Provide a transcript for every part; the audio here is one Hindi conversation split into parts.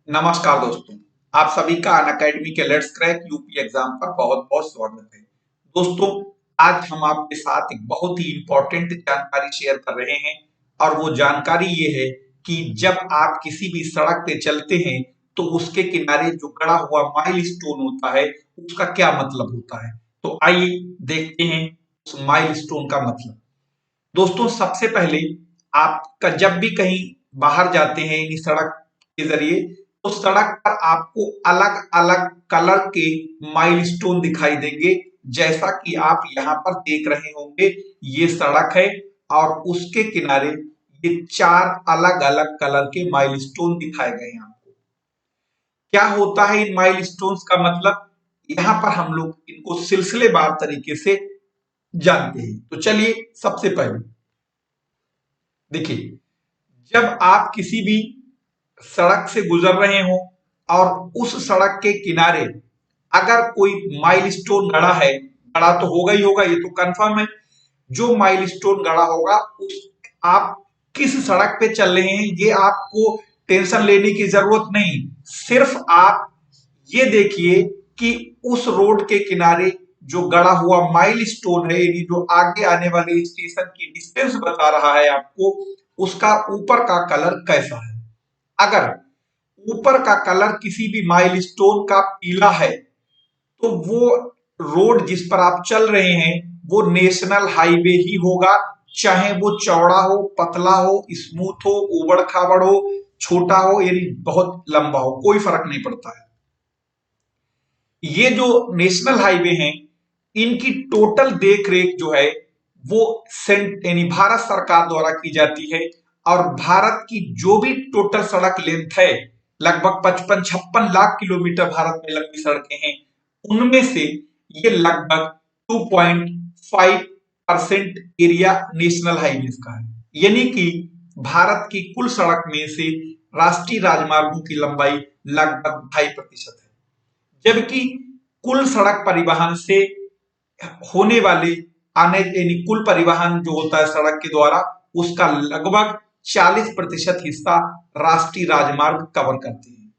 नमस्कार दोस्तों। आप सभी का अनअकैडमी के लेट्स क्रैक यूपी एग्जाम पर बहुत बहुत स्वागत है। दोस्तों, आज हम आपके साथ एक बहुत ही इंपॉर्टेंट जानकारी शेयर कर रहे हैं और वो जानकारी ये है कि जब आप किसी भी सड़क पे चलते हैं तो उसके किनारे जो गड़ा हुआ माइलस्टोन होता है उसका क्या मतलब होता है। तो आइए देखते हैं उस माइलस्टोन का मतलब। दोस्तों, सबसे पहले आपका जब भी कहीं बाहर जाते हैं इस सड़क के जरिए तो सड़क पर आपको अलग अलग कलर के माइलस्टोन दिखाई देंगे। जैसा कि आप यहाँ पर देख रहे होंगे, ये सड़क है और उसके किनारे ये चार अलग अलग कलर के माइलस्टोन दिखाए गए हैं आपको। क्या होता है इन माइलस्टोन्स का मतलब, यहाँ पर हम लोग इनको सिलसिलेवार तरीके से जानते हैं। तो चलिए, सबसे पहले देखिए, जब आप किसी भी सड़क से गुजर रहे हो और उस सड़क के किनारे अगर कोई माइलस्टोन गड़ा है, गड़ा तो होगा ही होगा, ये तो कंफर्म है। जो माइलस्टोन गड़ा होगा उस आप किस सड़क पे चल रहे हैं ये आपको टेंशन लेने की जरूरत नहीं। सिर्फ आप ये देखिए कि उस रोड के किनारे जो गड़ा हुआ माइलस्टोन है, यानी जो आगे आने वाले स्टेशन की डिस्टेंस बता रहा है आपको, उसका ऊपर का कलर कैसा है। अगर ऊपर का कलर किसी भी माइलस्टोन का पीला है तो वो रोड जिस पर आप चल रहे हैं वो नेशनल हाईवे ही होगा। चाहे वो चौड़ा हो, पतला हो, स्मूथ हो, उबड़ खाबड़ हो, छोटा हो, यानी बहुत लंबा हो, कोई फर्क नहीं पड़ता है। ये जो नेशनल हाईवे हैं इनकी टोटल देख रेख जो है वो सेंट यानी भारत सरकार द्वारा की जाती है। और भारत की जो भी टोटल सड़क लेंथ है, लगभग 55-56 लाख किलोमीटर भारत में लंबी सड़कें हैं, उनमें से ये लगभग 2.5% एरिया नेशनल हाईवे का है। यानी कि भारत की कुल सड़क में से राष्ट्रीय राजमार्गों की लंबाई लगभग 2.5% है। जबकि कुल सड़क परिवहन से होने वाले आने यानी कुल परिवहन जो होता है सड़क के द्वारा, उसका लगभग 40% हिस्सा राष्ट्रीय राजमार्ग कवर करते हैं।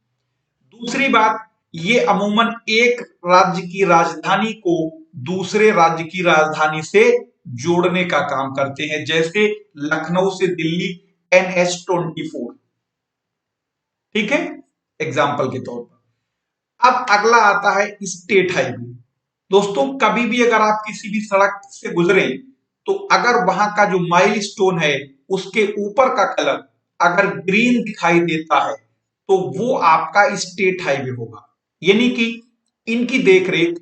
दूसरी बात, ये अमूमन एक राज्य की राजधानी को दूसरे राज्य की राजधानी से जोड़ने का काम करते हैं, जैसे लखनऊ से दिल्ली NH-24। ठीक है, एग्जाम्पल के तौर पर। अब अगला आता है स्टेट हाईवे। दोस्तों, कभी भी अगर आप किसी भी सड़क से गुजरे तो अगर वहां का जो माइलस्टोन है उसके ऊपर का कलर अगर ग्रीन दिखाई देता है तो वो आपका स्टेट हाईवे होगा। यानी कि इनकी देखरेख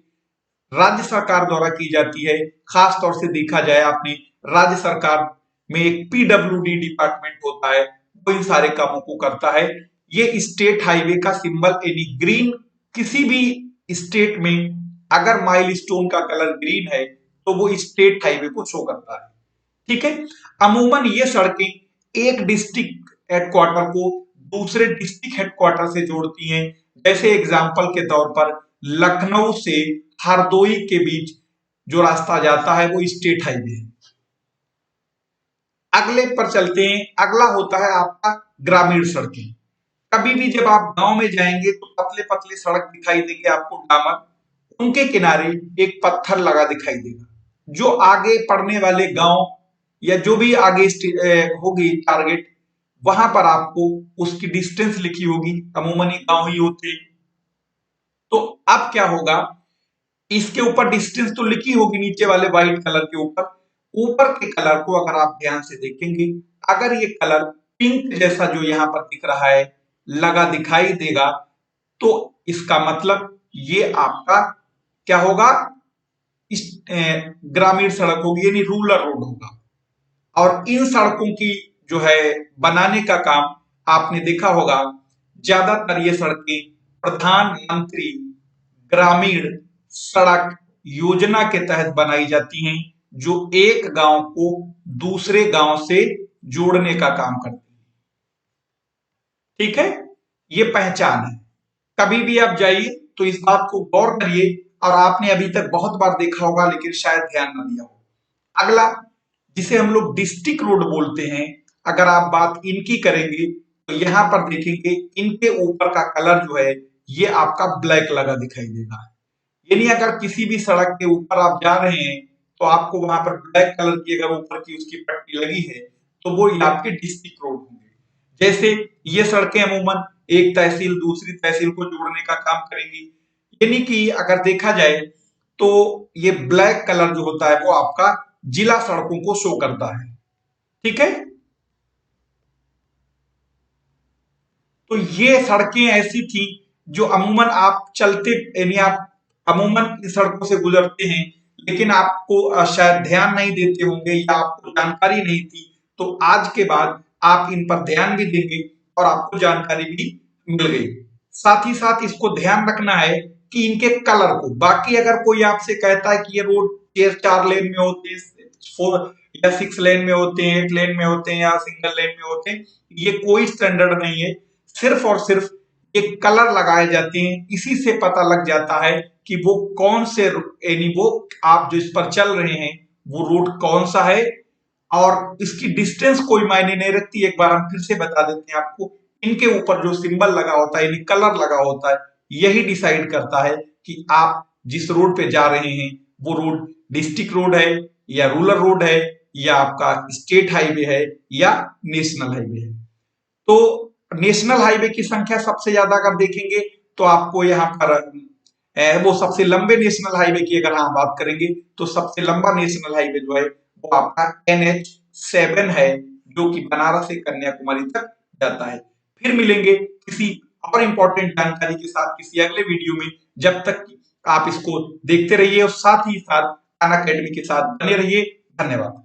राज्य सरकार द्वारा की जाती है। खास तौर से देखा जाए, आपने राज्य सरकार में एक PWD डिपार्टमेंट होता है, वो इन सारे कामों को करता है। ये स्टेट हाईवे का सिंबल यानी ग्रीन, किसी भी स्टेट में अगर माइलस्टोन का कलर ग्रीन है तो वो स्टेट हाईवे को शो करता है। ठीक है। अमूमन ये सड़कें एक डिस्ट्रिक्ट हेडक्वार्टर को दूसरे डिस्ट्रिक्ट हेडक्वार्टर से जोड़ती हैं। जैसे एग्जांपल के तौर पर लखनऊ से हरदोई के बीच जो रास्ता जाता है वो स्टेट हाईवे है। अगले पर चलते हैं। अगला होता है आपका ग्रामीण सड़कें। कभी भी जब आप गांव में जाएंगे तो पतले पतले सड़क दिखाई देंगे आपको, डामर, उनके किनारे एक पत्थर लगा दिखाई देगा। जो आगे पड़ने वाले गांव या जो भी आगे होगी टारगेट, वहां पर आपको उसकी डिस्टेंस लिखी होगी। अमूमन ये गांव ही होते हैं। तो अब क्या होगा, इसके ऊपर डिस्टेंस तो लिखी होगी नीचे वाले व्हाइट कलर के ऊपर। ऊपर के कलर को अगर आप ध्यान से देखेंगे, अगर ये कलर पिंक जैसा जो यहां पर दिख रहा है लगा दिखाई देगा तो इसका मतलब ये आपका क्या होगा, इस ग्रामीण सड़क होगी, यानी रूरल रोड होगा। और इन सड़कों की जो है बनाने का काम आपने देखा होगा, ज्यादातर ये सड़कें प्रधानमंत्री ग्रामीण सड़क योजना के तहत बनाई जाती हैं, जो एक गांव को दूसरे गांव से जोड़ने का काम करती है। ठीक है, ये पहचान है। कभी भी आप जाइए तो इस बात को गौर करिए, और आपने अभी तक बहुत बार देखा होगा लेकिन शायद ध्यान न दिया हो। अगला, जिसे हम लोग डिस्ट्रिक्ट रोड बोलते हैं, अगर आप बात इनकी करेंगे तो यहाँ पर देखेंगे इनके ऊपर का कलर जो है ये आपका ब्लैक लगा दिखाई देगा। यानी अगर किसी भी सड़क के ऊपर आप जा रहे हैं तो आपको वहां पर ब्लैक कलर की अगर ऊपर की उसकी पट्टी लगी है तो वो ये आपके डिस्ट्रिक्ट रोड होंगे। जैसे ये सड़कें अमूमन एक तहसील दूसरी तहसील को जोड़ने का काम करेंगी। यानी कि अगर देखा जाए तो ये ब्लैक कलर जो होता है वो आपका जिला सड़कों को शो करता है। ठीक है, तो ये सड़कें ऐसी थी जो अमूमन आप चलते यानी आप अमूमन इन सड़कों से गुजरते हैं लेकिन आपको शायद ध्यान नहीं देते होंगे या आपको जानकारी नहीं थी। तो आज के बाद आप इन पर ध्यान भी देंगे और आपको जानकारी भी मिल गई। साथ ही साथ इसको ध्यान रखना है कि इनके कलर को, बाकी अगर कोई आपसे कहता है कि ये रोड 4 लेन में होते हैं, 4 या 6 लेन में होते हैं, 8 लेन में होते हैं या सिंगल लेन में होते हैं, ये कोई स्टैंडर्ड नहीं है। सिर्फ और सिर्फ एक कलर लगाए जाते हैं, इसी से पता लग जाता है कि वो कौन से यानी वो आप जो इस पर चल रहे हैं वो रूट कौन सा है। और इसकी डिस्टेंस कोई मायने नहीं रखती। एक बार हम फिर से बता देते हैं आपको, इनके ऊपर जो सिंबल लगा होता है यानी कलर लगा होता है यही डिसाइड करता है कि आप जिस रोड पे जा रहे हैं वो रोड डिस्ट्रिक्ट रोड है या रूरल रोड है या आपका स्टेट हाईवे है या नेशनल हाईवे है। तो नेशनल हाईवे की संख्या सबसे ज्यादा अगर देखेंगे तो आपको यहाँ पर वो सबसे लंबे नेशनल हाईवे की अगर हम बात करेंगे तो सबसे लंबा नेशनल हाईवे जो है वो आपका NH7 है जो कि बनारस से कन्याकुमारी तक जाता है। फिर मिलेंगे किसी और इंपॉर्टेंट जानकारी के साथ किसी अगले वीडियो में। जब तक आप इसको देखते रहिए और साथ ही साथ अन अकेडमी के साथ बने रहिए। धन्यवाद।